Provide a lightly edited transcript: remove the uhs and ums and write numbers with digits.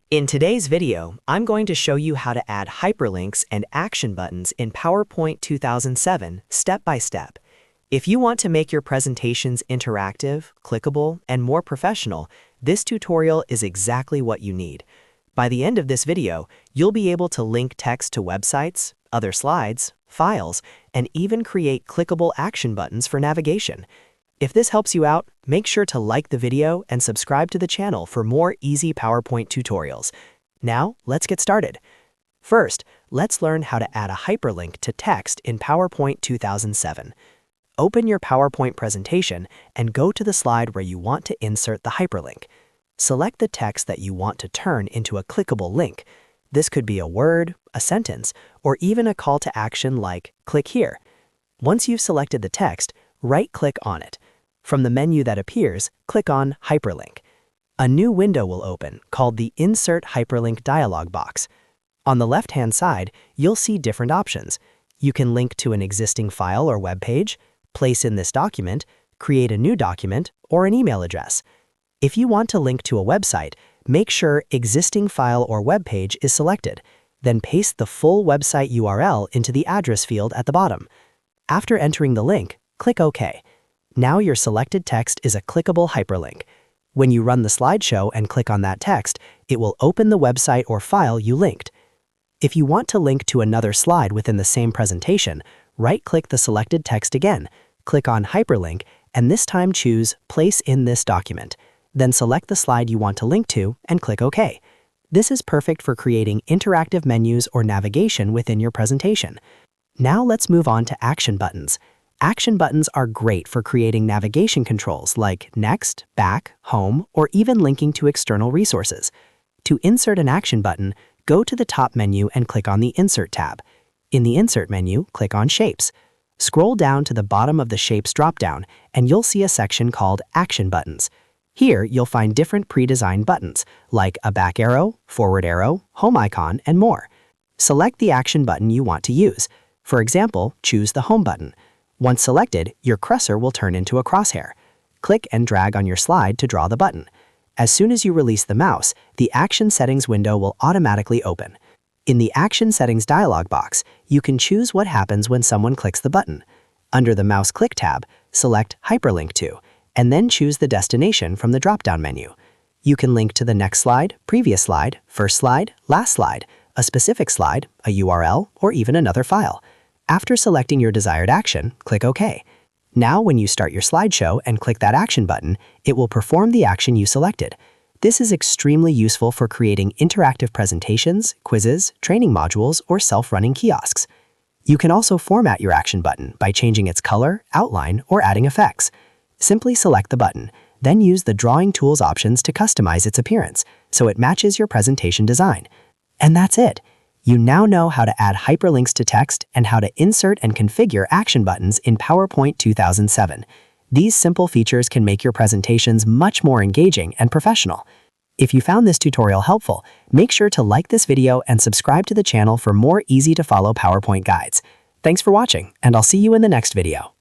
In today's video, I'm going to show you how to add hyperlinks and action buttons in PowerPoint 2007 step by step. If you want to make your presentations interactive, clickable, and more professional, this tutorial is exactly what you need. By the end of this video, you'll be able to link text to websites, other slides, files, and even create clickable action buttons for navigation. If this helps you out, make sure to like the video and subscribe to the channel for more easy PowerPoint tutorials. Now, let's get started. First, let's learn how to add a hyperlink to text in PowerPoint 2007. Open your PowerPoint presentation and go to the slide where you want to insert the hyperlink. Select the text that you want to turn into a clickable link. This could be a word, a sentence, or even a call to action like "click here." Once you've selected the text, right-click on it. From the menu that appears, click on Hyperlink. A new window will open called the Insert Hyperlink dialog box. On the left-hand side, you'll see different options. You can link to an existing file or web page, place in this document, create a new document, or an email address. If you want to link to a website, make sure Existing File or Web Page is selected. Then paste the full website URL into the address field at the bottom. After entering the link, click OK. Now your selected text is a clickable hyperlink. When you run the slideshow and click on that text, it will open the website or file you linked. If you want to link to another slide within the same presentation, right-click the selected text again, click on Hyperlink, and this time choose Place in this document. Then select the slide you want to link to and click OK. This is perfect for creating interactive menus or navigation within your presentation. Now let's move on to action buttons. Action buttons are great for creating navigation controls like next, back, home, or even linking to external resources. To insert an action button, go to the top menu and click on the Insert tab. In the Insert menu, click on Shapes. Scroll down to the bottom of the Shapes dropdown, and you'll see a section called Action Buttons. Here, you'll find different pre-designed buttons, like a back arrow, forward arrow, home icon, and more. Select the action button you want to use. For example, choose the Home button. Once selected, your cursor will turn into a crosshair. Click and drag on your slide to draw the button. As soon as you release the mouse, the Action Settings window will automatically open. In the Action Settings dialog box, you can choose what happens when someone clicks the button. Under the Mouse Click tab, select Hyperlink to, and then choose the destination from the drop-down menu. You can link to the next slide, previous slide, first slide, last slide, a specific slide, a URL, or even another file. After selecting your desired action, click OK. Now when you start your slideshow and click that action button, it will perform the action you selected. This is extremely useful for creating interactive presentations, quizzes, training modules, or self-running kiosks. You can also format your action button by changing its color, outline, or adding effects. Simply select the button, then use the Drawing Tools options to customize its appearance so it matches your presentation design. And that's it. You now know how to add hyperlinks to text and how to insert and configure action buttons in PowerPoint 2007. These simple features can make your presentations much more engaging and professional. If you found this tutorial helpful, make sure to like this video and subscribe to the channel for more easy-to-follow PowerPoint guides. Thanks for watching, and I'll see you in the next video.